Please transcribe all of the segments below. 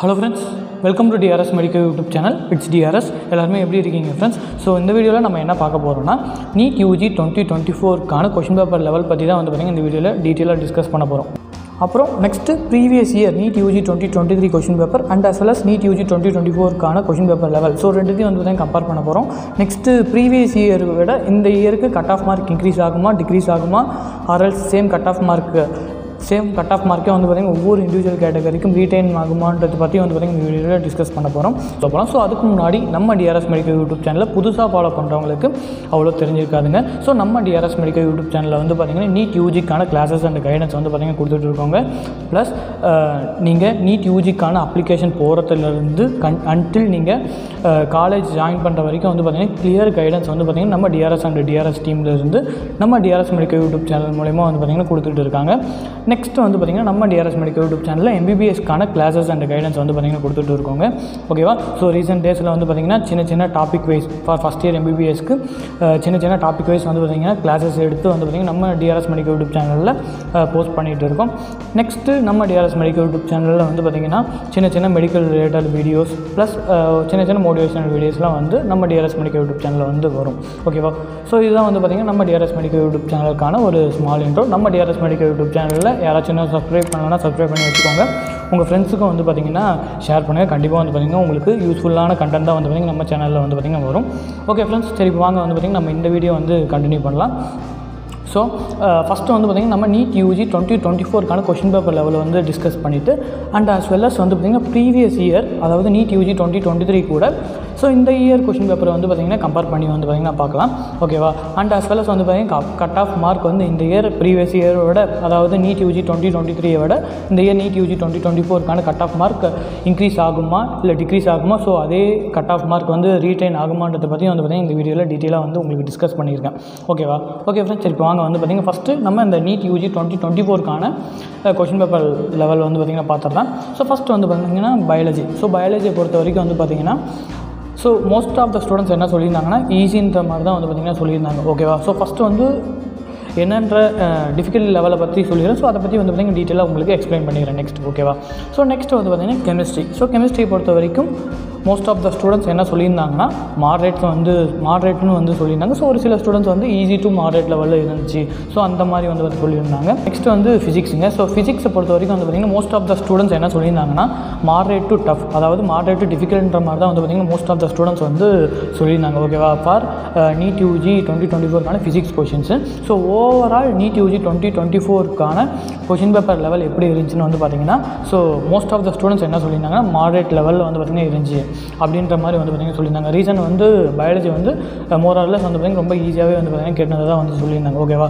Hello friends, welcome to DRS Medical YouTube channel. It's DRS. எல்லாரும் எப்படி இருக்கீங்க friends? So இந்த வீடியோல நம்ம என்ன பார்க்க போறோம்னா NEET UG 2024 கான क्वेश्चन பேப்பர் லெவல் பத்தி தான் வந்து பாத்தீங்க இந்த வீடியோல டீடைலா டிஸ்கஸ் பண்ண போறோம். அப்புறம் next previous year NEET UG 2023 question paper and as well as NEET UG 2024 கான क्वेश्चन பேப்பர் லெவல். So ரெண்டுத்தையும் வந்து பாத்தீங்க கம்பேர் பண்ண போறோம். next previous year விட இந்த இயருக்கு கட் ஆஃப் மார்க் இன்கிரீஸ் ஆகுமா டிக்ரீஸ் ஆகுமா or else same cut off மார்க்கே வந்து பார்த்திங்கன்னா ஒவ்வொரு இண்டிவிஜுவல் கேட்டகரிக்கும் ரீட்டைன் ஆகுமான்றது பற்றி வந்து பார்த்திங்கன்னா இந்த வீடியோவில் டிஸ்கஸ் பண்ண போகிறோம். ஸோ அதுக்கு முன்னாடி நம்ம டிஆர்எஸ் மெடிக்கல் யூடியூப் சேனலில் புதுசாக ஃபாலோ பண்ணுறவங்களுக்கு அவ்வளோ தெரிஞ்சிருக்காதுங்க. ஸோ நம்ம டிஆர்எஸ் மெடிக்கல் யூடியூப் சேனலில் வந்து பார்த்திங்கன்னா நீட் யூஜிக்கான கிளாஸஸ் அண்ட் கைடன்ஸ் வந்து பார்த்திங்கன்னா கொடுத்துட்ருக்கோங்க. ப்ளஸ் நீங்கள் நீட் யூஜிக்கான அப்ளிகேஷன் போகிறதுலேருந்து அன்டில் நீங்கள் காலேஜ் ஜாயின் பண்ணுற வரைக்கும் வந்து பார்த்திங்கன்னா கிளியர் கைடன்ஸ் வந்து பார்த்திங்கன்னா நம்ம டிஆர்எஸ் அண்ட் டிஆர்எஸ் டீம்லேருந்து நம்ம டிஆர்எஸ் மெடிக்கல் யூடியூப் சேனல் மூலமாக வந்து பார்த்திங்கன்னா கொடுத்துட்டு இருக்காங்க. நெக்ஸ்ட் வந்து பார்த்திங்கன்னா நம்ம டிஆர்எஸ் மெடிக்கல் யூடியூப் சேனலில் எம்பிபிஎஸ்க்கான கிளாஸஸ் அண்ட் கைடன்ஸ் வந்து பார்த்திங்கன்னா கொடுத்துட்டு இருக்கோங்க. ஓகேவா? ஸோ ரீசெண்ட் டேஸில் வந்து பார்த்திங்கன்னா சின்ன topic wise for first year எம்பிபிஎஸ்க்கு சின்ன டாபிக் வைஸ் வந்து பார்த்திங்கன்னா கிளாஸஸ் எடுத்து வந்து பார்த்திங்கன்னா நம்ம டிஆர்எஸ் மெடிக்கல் யூடியூப் சேனலில் போஸ்ட் பண்ணிகிட்டு இருக்கோம். நெக்ஸ்ட்டு நம்ம டிஆர்எஸ் மெடிக்கல் யூடியூப் சேனலில் வந்து பார்த்திங்கன்னா சின்ன மெடிக்கல் ரிலேட்டட் வீடியோஸ் ப்ளஸ் சின்ன மோட்டிவேஷனல் வீடியோஸ்லாம் வந்து நம்ம டிஆர்எஸ் மெடிக்கல் யூடியூப் சேனலில் வந்து வரும். ஓகேவா? ஸோ இதுதான் வந்து பார்த்திங்கன்னா நம்ம டிஆர்எஸ் மெடிக்கல் யூடியூப் சேனலுக்கான ஒரு ஸ்மால் இன்ட்ரோ. நம்ம டிஆர்எஸ் மெடிக்கல் யூடியூப் சேனலில் யாராச்சும் சப்ஸ்கிரைப் பண்ணணும்னா சப்ஸ்கிரைப் பண்ணி வச்சுக்கோங்க. உங்கள் ஃப்ரெண்ட்ஸுக்கும் வந்து பார்த்திங்கன்னா ஷேர் பண்ணுங்கள். கண்டிப்பாக வந்து பார்த்திங்கன்னா உங்களுக்கு யூஸ்ஃபுல்லான கண்டென்ட் தான் வந்து பார்த்திங்கன்னா நம்ம சேனலில் வந்து பார்த்திங்கன்னா வரும். ஓகே ஃப்ரெண்ட்ஸ், சரி வாங்க வந்து பார்த்திங்கன்னா நம்ம இந்த வீடியோ வந்து கண்டினியூ பண்ணலாம். ஸோ ஃபஸ்ட்டு வந்து பார்த்திங்கன்னா நம்ம நீட் யூஜி 2024 கொஷின் பேப்பர் லெவலில் வந்து டிஸ்கஸ் பண்ணிவிட்டு அண்ட் ஆஸ் வெல் அஸ் வந்து பார்த்திங்கன்னா ப்ரீவியஸ் இயர் அதாவது நீட் யூஜி 2023 கூட ஸோ இந்த இயர் கொஷின் பேப்பரை வந்து பார்த்திங்கன்னா கம்பேர் பண்ணி வந்து பார்த்திங்கன்னா பார்க்கலாம். ஓகேவா? அண்ட் ஆஸ் வெல் அஸ் வந்து பார்த்திங்கன்னா கட் ஆஃப் மார்க் வந்து இந்த இயர் ப்ரீவியஸ் இயரோட அதாவது நீட் யூஜி 2023 விட இந்த year NEET UG 2024 cut off mark increase ஆகுமா இல்லை டிக்ரீஸ் ஆகுமா, ஸோ அதே கட் ஆஃப் மார்க் வந்து ரீட்டைன் ஆகுமான்றதை பற்றி வந்து பார்த்திங்கன்னா இந்த வீடியோவில் டீட்டெயிலாக வந்து உங்களுக்கு டிஸ்கஸ் பண்ணியிருக்கேன். ஓகேவா? ஓகே ஃப்ரெண்ட்ஸ், சரி வாங்க வந்து பார்த்திங்கன்னா ஃபஸ்ட்டு நம்ம இந்த NEET UG 2024 question paper level வந்து பார்த்திங்கன்னா பார்த்துடலாம். ஸோ ஃபஸ்ட்டு வந்து பார்த்திங்கன்னா பயாலஜி. ஸோ பயாலஜியை பொறுத்த வரைக்கும் வந்து பார்த்திங்கன்னா so most of the students என்ன சொல்லியிருந்தாங்கன்னா ஈஸின்ற மாதிரி தான் வந்து பார்த்திங்கன்னா சொல்லியிருந்தாங்க. ஓகேவா? ஸோ ஃபஸ்ட்டு வந்து என்னன்ற டிஃபிகல்ட் லெவலை பற்றி சொல்லிடுறேன். ஸோ அதை பற்றி வந்து பார்த்திங்கன்னா டீட்டெயிலாக உங்களுக்கு எக்ஸ்பிளைன் பண்ணிடுறேன் நெக்ஸ்ட். ஓகேவா? ஸோ நெக்ஸ்ட் வந்து பார்த்திங்கன்னா கெமிஸ்ட்ரி. ஸோ கெமிஸ்ட்ரியை பொறுத்த வரைக்கும் மோஸ்ட் ஆஃப் த ஸ்டூடெண்ட்ஸ் என்ன சொல்லியிருந்தாங்கன்னா மாட்ரேட்னு வந்து சொல்லியிருந்தாங்க. ஸோ ஒரு சில ஸ்டூடெண்ட்ஸ் வந்து ஈஸி டு மாட்ரேட் லெவலில் இருந்துச்சு. ஸோ அந்த மாதிரி வந்து சொல்லியிருந்தாங்க. நெக்ஸ்ட் வந்து ஃபிசிக்ஸுங்க. ஸோ ஃபிசிக்ஸை பொறுத்த வரைக்கும் வந்து பார்த்திங்கன்னா மோஸ்ட் ஆஃப் த ஸ்டூடெண்ட்ஸ் என்ன சொல்லியிருந்தாங்கன்னா மாட்ரேட் டு டஃப் அதாவது மாட்ரேட் டு டிஃபிகல்ட்ன்ற மாதிரி தான் வந்து பார்த்திங்கன்னா மோஸ்ட் ஆஃப் த ஸ்டூடெண்ட்ஸ் வந்து சொல்லியிருந்தாங்க. ஓகேவா? For NEET UG 2024 physics questions. So overall NEET UG 2024 question paper level எப்படி இருந்துச்சுன்னு வந்து பார்த்திங்கன்னா so most of the students என்ன சொல்லியிருந்தாங்கன்னா மாட்ரேட் லெவலில் வந்து பார்த்திங்கன்னா இருந்துச்சு அப்படின்ற மாதிரி வந்து பார்த்திங்கன்னா சொல்லியிருந்தாங்க. ரீசன் வந்து பயாலஜி வந்து மோரார்லெஸ் வந்து பார்த்திங்கன்னா ரொம்ப ஈஸியாகவே வந்து பார்த்திங்கன்னா கேட்டதாக வந்து சொல்லியிருந்தாங்க. ஓகேவா?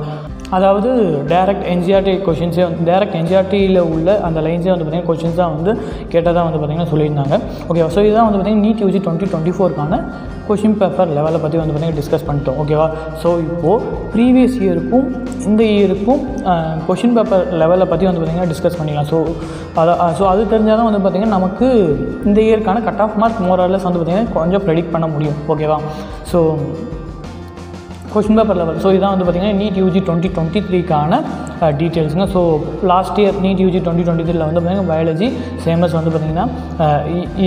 அதாவது டேரக்ட் என்சிஆர்டி கொஷின்ஸே வந்து டேரக்ட் என்சிஆர்டியில் உள்ள அந்த லைன்ஸே வந்து பார்த்திங்கன்னா கொஷின்ஸ் தான் வந்து கேட்டதாக வந்து பார்த்திங்கன்னா சொல்லியிருந்தாங்க. ஓகேவா? ஸோ இதுதான் வந்து பார்த்திங்கன்னா நீட் யூஜி 2024 கொஷின் பேப்பர் லெவலை பற்றி வந்து பார்த்திங்கன்னா டிஸ்கஸ் பண்ணிட்டோம். ஓகேவா? ஸோ இப்போது ப்ரீவியஸ் இயருக்கும் இந்த இயருக்கும் கொஷின் பேப்பர் லெவலை பற்றி வந்து பார்த்திங்கன்னா டிஸ்கஸ் பண்ணிக்கலாம். ஸோ அது தெரிஞ்சால் தான் வந்து பார்த்திங்கன்னா நமக்கு இந்த இயருக்கான கட் ஆஃப் மார்க் மோரார்லெஸ் வந்து பார்த்திங்கன்னா கொஞ்சம் ப்ரெடிக்ட் பண்ண முடியும். ஓகேவா? So question paper level. So இதான் வந்து பார்த்திங்கன்னா நீட் யூஜி 2023 டீட்டெயில்ஸுங்க. So last year NEET UG 2023 வந்து பார்த்திங்கன்னா பயாலஜி சேமஸ் வந்து பார்த்திங்கன்னா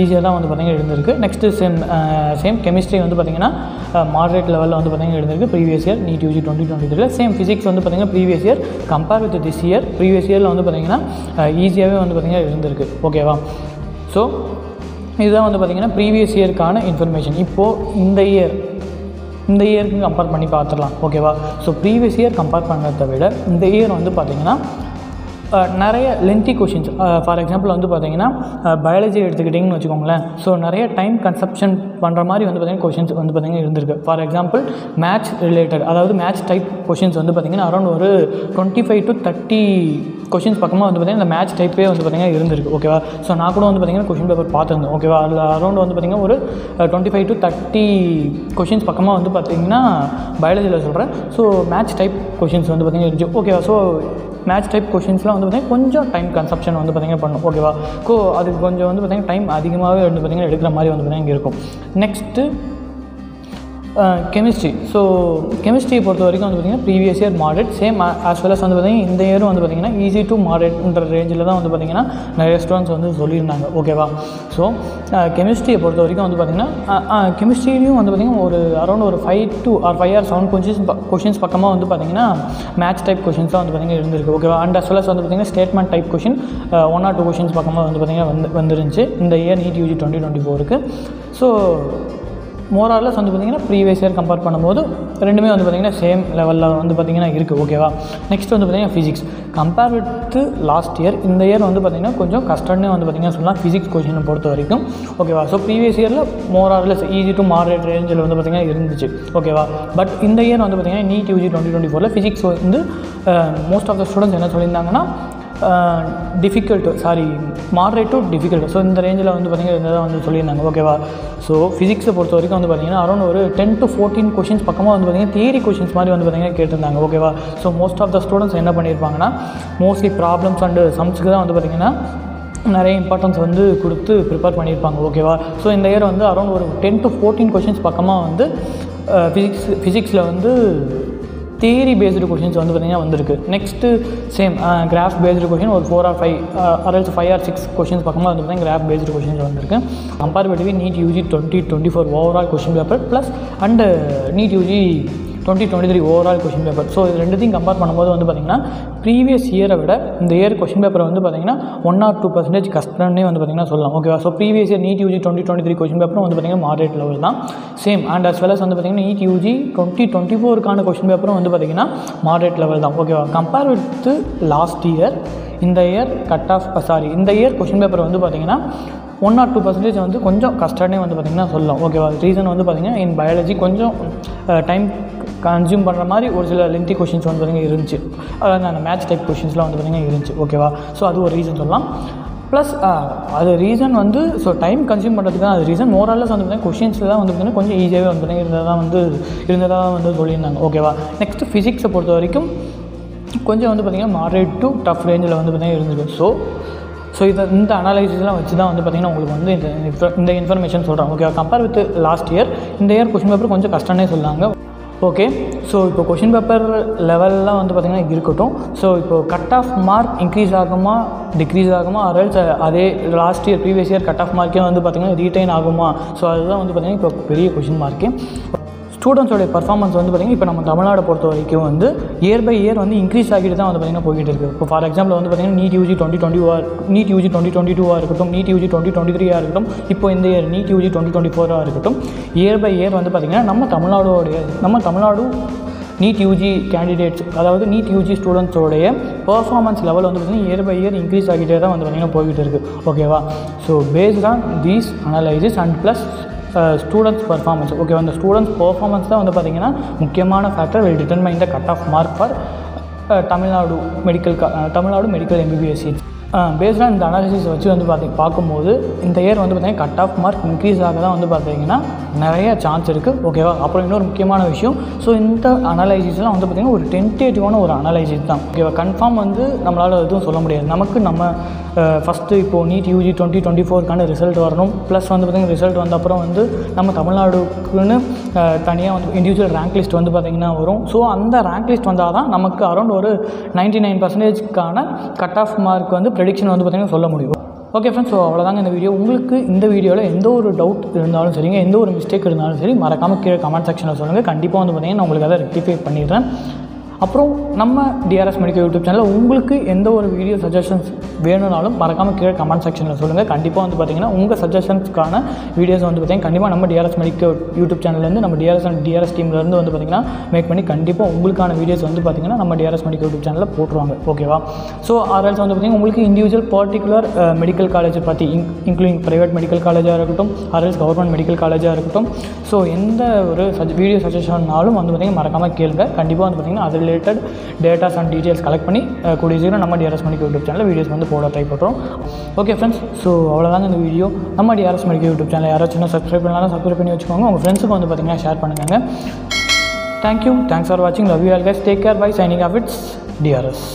ஈஸியாக தான் வந்து பார்த்திங்கன்னா இருந்திருக்கு. நெக்ஸ்ட்டு சேம் கெமிஸ்ட்ரி வந்து பார்த்திங்கன்னா மாட்ரேட் லெவலில் வந்து பார்த்திங்கன்னா இருந்திருக்கு previous year NEET UG 2023. Same physics வந்து பார்த்திங்கன்னா previous year compare with this year previous இயரில் வந்து பார்த்திங்கன்னா ஈஸியாகவே வந்து பார்த்திங்கன்னா இருந்திருக்கு. ஓகேவா? ஸோ இதுதான் வந்து பார்த்திங்கன்னா ப்ரீவியஸ் இயருக்கான இன்ஃபர்மேஷன். இப்போது இந்த இயருக்கு கம்பேர் பண்ணி பார்த்துடலாம். ஓகேவா? ஸோ ப்ரீவியஸ் இயர் கம்பேர் பண்ணுறதை விட இந்த இயர் வந்து பார்த்திங்கன்னா நிறைய லென்த்தி கொஷின்ஸ் ஃபார் எக்ஸாம்பிள் வந்து பார்த்திங்கன்னா பயாலஜி எடுத்துக்கிட்டிங்கன்னு வச்சுக்கோங்களேன். ஸோ நிறைய டைம் கன்சப்ஷன் பண்ணுற மாதிரி வந்து பார்த்திங்கன்னா கொஷின்ஸ் வந்து பார்த்திங்கன்னா இருந்திருக்கு. ஃபார் எக்ஸாம்பிள் மேட்ச் ரிலேட்டட் அதாவது மேட்ச் டைப் கொஷின்ஸ் வந்து பார்த்திங்கன்னா அரௌண்ட் ஒரு 25 to 30 கொஷின்ஸ் பக்கமாக வந்து பார்த்திங்கன்னா இந்த மேட்ச் டைப்பே வந்து பார்த்திங்கன்னா இருந்திருக்கு. ஓகேவா? ஸோ நான் கூட வந்து பார்த்திங்கன்னா கொஷின் பேப்பர் பார்த்துருந்தேன். ஓகேவா? அதில் அரௌண்ட் வந்து பார்த்திங்கன்னா ஒரு 25 to 30 கொஷின்ஸ் பக்கமாக வந்து பார்த்திங்கன்னா பயாலஜியில் சொல்கிறேன். ஸோ மேட்ச் டைப் கொஷின்ஸ் வந்து பார்த்திங்கன்னா இருந்துச்சு. ஓகேவா? ஸோ மேட்ச் டைப் கொஷின்ஸ்லாம் வந்து பார்த்திங்கன்னா கொஞ்சம் டைம் கன்சப்ஷன் வந்து பார்த்திங்கன்னா பண்ணும். ஓகேவா? அதுக்கு கொஞ்சம் வந்து பார்த்திங்கன்னா டைம் அதிகமாகவே வந்து பார்த்திங்கன்னா எடுக்கிற மாதிரி வந்து பார்த்திங்கன்னா இங்கே இருக்கும். Next chemistry. ஸோ கெமிஸ்ட்ரியை பொறுத்த வரைக்கும் வந்து பார்த்திங்கன்னா previous year moderate, same as well as வந்து பார்த்திங்கன்னா இந்த இயரும் வந்து பார்த்திங்கன்னா ஈஸி டு மாடரேட்ன்ற ரேஞ்சில் தான் வந்து பார்த்திங்கன்னா நிறைய ஸ்டூடெண்ட்ஸ் வந்து சொல்லியிருந்தாங்க. ஓகேவா? ஸோ கெமிஸ்ட்ரியை பொறுத்த வரைக்கும் வந்து பார்த்திங்கன்னா கெமிஸ்ட்ரியிலையும் வந்து பார்த்திங்கன்னா ஒரு அரௌண்ட் ஒரு 5 or 7 கொஷின்ஸ் பக்கமாக வந்து பார்த்திங்கன்னா மேட்ச் டைப் கொஷின்ஸ் தான் வந்து பார்த்திங்கன்னா இருந்திருக்கு. ஓகேவா? அண்ட் அஸ் வெல் அஸ் வந்து பார்த்திங்கன்னா statement type question 1 or 2 questions பக்கமாக வந்து பார்த்திங்கன்னா வந்துருந்துச்சு இந்த இயர் நீட் யூஜி 2024க்கு. ஸோ மோரார்லஸ் வந்து பார்த்திங்கன்னா ப்ரீவியஸ் இயர் கம்பேர் பண்ணும்போது ரெண்டுமே வந்து பார்த்திங்கன்னா சேம் லெவலில் வந்து பார்த்திங்கன்னா இருக்குது. ஓகேவா? நெக்ஸ்ட் வந்து பார்த்திங்கன்னா physics compare with last year இந்த இயர் வந்து பார்த்திங்கன்னா கொஞ்சம் கஷ்டம்னு வந்து பார்த்திங்கன்னா சொல்லலாம் ஃபிசிக்ஸ் கொஷினை பொறுத்த வரைக்கும். ஓகேவா? ஸோ ப்ரீவியஸ் இயரில் மோரார்லஸ் ஈஸி டு மாடரேட் ரேஞ்சில் வந்து பார்த்திங்கன்னா இருந்துச்சு. ஓகேவா? பட் இந்த இயர் வந்து பார்த்திங்கன்னா நீட் யூஜி 2024 ஃபிசிக்ஸ் வந்து மோஸ்ட் ஆஃப் த ஸ்டூடெண்ட்ஸ் என்ன சொல்லியிருந்தாங்கன்னா மாடரேட் டு டிஃபிகல்ட். ஸோ இந்த ரேஞ்சில் வந்து பார்த்திங்கன்னா இந்த வந்து சொல்லியிருந்தாங்க. ஓகேவா? ஸோ ஃபிசிக்ஸை பொறுத்த வரைக்கும் வந்து பார்த்திங்கன்னா அரௌண்ட் ஒரு 10 to 14 கொஷின்ஸ் பக்கமாக வந்து பார்த்திங்கன்னா தியரி கொஷின்ஸ் மாதிரி வந்து பார்த்திங்கன்னா கேட்டிருந்தாங்க. ஓகேவா? So most of the students என்ன பண்ணியிருப்பாங்கன்னா மோஸ்ட்லி ப்ராப்ளம்ஸ் அண்டு சம்ஸுக்கு தான் வந்து பார்த்திங்கன்னா நிறைய இம்பார்ட்டன்ஸ் வந்து கொடுத்து ப்ரிப்பேர் பண்ணியிருப்பாங்க. ஓகேவா? ஸோ இந்த இயர் வந்து அரௌண்ட் ஒரு 10 to 14 கொஷின்ஸ் பக்கமாக வந்து ஃபிசிக்ஸில் வந்து தியரி பேஸ்டு கொஷின்ஸ் வந்து பார்த்திங்கன்னா வந்திருக்கு. Next same graph based question ஒரு 4 or 5 or 6 கொஷின்ஸ் பக்கமாக வந்து பார்த்திங்கன்னா கிராஃப் பேஸ்டு கொஷின்ஸ் வந்திருக்கு. Comparatively NEET UG 2024 overall question paper plus and NEET UG 2023 overall question paper. So இது ரெண்டுத்தையும் கம்பேர் பண்ணும்போது வந்து பார்த்திங்கன்னா ப்ரீவியஸ் இயரை விட இந்த இயர் கொஷின் பேப்பரை வந்து பார்த்திங்கன்னா 1 or 2% கஷ்டம்னே வந்து பார்த்திங்கன்னா சொல்லலாம். ஓகேவா? So previous year NEET UG 2023 கொஷின் பேப்பரும் வந்து பார்த்திங்கன்னா மாடரேட் லெவல் தான். Same and as well as வந்து பார்த்திங்கன்னா நீட் யூஜி 2024க்கான கொஷின் பேப்பரும் வந்து பார்த்திங்கன்னா மாடரேட் லெவல் தான். ஓகேவா? கம்பேர் வித் லாஸ்ட் இயர் இந்த இயர் இந்த இயர் கொஷின் பேப்பர் வந்து பார்த்திங்கன்னா 1 or 2% வந்து கொஞ்சம் கஷ்டம்னே வந்து பார்த்திங்கன்னா சொல்லலாம். ஓகேவா? ரீசன் வந்து பார்த்திங்கன்னா இன் பயாலஜி கொஞ்சம் டைம் கன்சியூம் பண்ணுற மாதிரி ஒரு சில லென்த்தி கொஷின்ஸ் வந்து பார்த்திங்கன்னா இருந்துச்சு. அதாவது அந்த மேட்ச் டைப் கொஷின்ஸ்லாம் வந்து பார்த்திங்கன்னா இருந்துச்சு. ஓகேவா? ஸோ அது ஒரு ரீசன் சொல்லலாம். ப்ளஸ் அது ரீசன் வந்து ஸோ டைம் கன்சியூம் பண்ணுறதுக்கு தான் அது ரீசன். மோரார்லஸ் வந்து பார்த்திங்கன்னா கொஷின்ஸில் தான் வந்து பார்த்திங்கன்னா கொஞ்சம் ஈஸியாகவே வந்து பார்த்திங்கன்னா இருந்ததாக வந்து சொல்லியிருந்தாங்க. ஓகேவா? நெக்ஸ்ட்டு ஃபிசிக்ஸை பொறுத்த வரைக்கும் கொஞ்சம் வந்து பார்த்திங்கன்னா மாடரேட் டு டஃப் ரேஞ்சில் வந்து பார்த்திங்கன்னா இருந்துருக்கு. ஸோ இந்த அனாலிசிஸ்லாம் வச்சு தான் வந்து பார்த்திங்கன்னா உங்களுக்கு வந்து இந்த இன்ஃபர்மேஷன் சொல்கிறேன். ஓகேவா? கம்பேர் வித் லாஸ்ட் இயர் இந்த இயர் கொஷின் பேப்பர் கொஞ்சம் கஷ்டம்னே சொல்லாங்க. ஓகே, ஸோ இப்போ கொஷின் பேப்பர் லெவல்லாம் வந்து பார்த்திங்கன்னா இருக்கட்டும். ஸோ இப்போ கட் ஆஃப் மார்க் இன்க்ரீஸ் ஆகுமா டிக்ரீஸ் ஆகுமா, அரல்ஸ் அதே last year previous year cut off மார்க்கே வந்து பார்த்திங்கன்னா ரீட்டைன் ஆகுமா? ஸோ அதுதான் வந்து பார்த்திங்கன்னா இப்போ பெரிய கொஷின் மார்க்கு. ஸ்டூடெண்ட்ஸோடைய பர்ஃபார்மன்ஸ் வந்து பார்த்திங்கன்னா இப்போ நம்ம தமிழ்நாடு பொறுத்த வரைக்கும் வந்து இயர் பை இயர் வந்து இன்க்ரீஸ் ஆகிட்டு தான் வந்து பார்த்திங்கன்னா போய்கிட்டு இருக்குது. இப்போ ஃபார் எக்ஸாம்பிள் வந்து பார்த்திங்கன்னா நீட் யூஜி 2022 இருக்கட்டும், நீட் யூஜி 2023 இருக்கட்டும், இப்போ இந்த இயர் நீட் யூஜி 2024 இருக்கட்டும், இயர் பை இயர் வந்து பார்த்திங்கன்னா நம்ம தமிழ்நாடு நீட் யூஜி கேண்டிடேட்ஸ், அதாவது நீட் யூஜி ஸ்டூடெண்ட்ஸோடைய பர்ஃபார்மன்ஸ் லெவல் வந்து பார்த்திங்கன்னா இயர் பை இயர் இன்க்ரீஸ் ஆகிட்டே தான் வந்து பார்த்திங்கன்னா போய்கிட்டு இருக்குது. ஓகேவா? So based on these analysis and plus students performance. Okay, அந்த ஸ்டூடெண்ட்ஸ் பர்ஃபார்மன்ஸ் தான் வந்து பார்த்திங்கன்னா முக்கியமான factor will determine the cut off mark for Tamil Nadu medical MBBS seats. Based on இந்த அனாலிசிஸ் வச்சு வந்து பார்க்கும்போது இந்த இயர் வந்து பார்த்திங்கன்னா கட் ஆஃப் மார்க் இன்க்ரீஸ் ஆக தான் வந்து பார்த்திங்கன்னா நிறைய சான்ஸ் இருக்குது. ஓகேவா? அப்புறம் இன்னொரு முக்கியமான விஷயம், ஸோ இந்த அனலைசிஸ்லாம் வந்து பார்த்திங்கன்னா ஒரு டென்டேட்டிவான ஒரு அனலைசிஸ் தான். ஓகேவா? கன்ஃபார்ம் வந்து நம்மளால் எதுவும் சொல்ல முடியாது. நம்ம ஃபஸ்ட்டு இப்போது நீட் யூஜி 2024க்கான ரிசல்ட் வரணும். ப்ளஸ் வந்து பார்த்திங்கன்னா ரிசல்ட் வந்த அப்புறம் வந்து நம்ம தமிழ்நாடுக்குன்னு தனியாக வந்து இண்டிவிஜுவல் ரேங்க் லிஸ்ட் வந்து பார்த்திங்கன்னா வரும். ஸோ அந்த ரேங்க் லிஸ்ட் வந்தால் தான் நமக்கு அரௌண்ட் ஒரு 99%க்கான கட் ஆஃப் மார்க் வந்து ப்ரெடிக்ஷன் வந்து பார்த்திங்கன்னா சொல்ல முடியும். ஓகே ஃப்ரெண்ட்ஸ், ஸோ அவ்வளோதாங்க இந்த வீடியோ. உங்களுக்கு இந்த வீடியோவில் எந்த ஒரு டவுட் இருந்தாலும் சரிங்க, எந்த ஒரு மிஸ்டேக் இருந்தாலும் சரி, மறக்காமல் கீழே கமெண்ட் செக்ஷனில் சொல்லுங்கள். கண்டிப்பாக வந்து பார்த்திங்கன்னா நான் உங்களுக்கு அதை ரெக்டிஃபை பண்ணிடுறேன். அப்புறம் நம்ம டிஆர்எஸ் மெடிக்கல் யூடியூப் சேனலில் உங்களுக்கு எந்த ஒரு வீடியோ சஜஷன்ஸ் வேணும்னாலும் மறக்காமல் கீழே கமெண்ட் செக்ஷனில் சொல்லுங்கள். கண்டிப்பாக வந்து பார்த்திங்கன்னா உங்கள் சஜஷன்ஸ்க்கான வீடியோஸ் வந்து பார்த்திங்கன்னா கண்டிப்பாக நம்ம டிஆர்எஸ் மெடிக்கல் யூடியூப் சேனல்லேருந்து நம்ம டிஆர்எஸ் டீம்லேருந்து வந்து பார்த்திங்கன்னா மேக் பண்ணி கண்டிப்பாக உங்களுக்கான வீடியோஸ் வந்து பார்த்திங்கன்னா நம்ம டிஆர்எஸ் மெடிக்கல் யூடியூப் சேனலில் போட்டுருவாங்க. ஓகேவா? ஸோ ஆர்எல்ஸ் வந்து பார்த்திங்கன்னா உங்களுக்கு இண்டிவிஜுவல் பர்டிகுலர் மெடிக்கல் காலேஜை பற்றி இன்க்ளூடிங் ப்ரைவேட் மெடிக்கல் காலேஜாக இருக்கட்டும், ஆர்எல்ஸ் கவர்மெண்ட் மெடிக்கல் காலேஜாக இருக்கட்டும், ஸோ எந்த ஒரு வீடியோ சஜஷன்னாலும் வந்து பார்த்திங்கன்னா மறக்காமல் கேளுங்க. கண்டிப்பாக வந்து பார்த்திங்கன்னா அது related datas and details collect பண்ணி கூடிய சீக்கிரம் நம்ம டிஆர்எஸ் மெடிக்கல் யூடியூப் சேனலில் வீடியோஸ் வந்து போட ட்ரை பண்ணுறோம். ஓகே ஃப்ரெண்ட்ஸ், ஸோ அவ்வளோதாங்க இந்த வீடியோ. நம்ம டிஆர்எஸ் மெடிக்கல் யூடியூப் சேனல் யாராச்சும் சப்ஸ்கிரைப் பண்ணலாம், சப்ஸ்கிரைப் பண்ணி வச்சுக்கோங்க. உங்கள் ஃப்ரெண்ட்ஸுக்கு வந்து பார்த்திங்கன்னா ஷேர் பண்ணுங்கள். தேங்க்யூ, தேங்க்ஸ் ஃபார் வாட்சிங். Love you all guys. Take care. Bye. Signing off. It's TRS.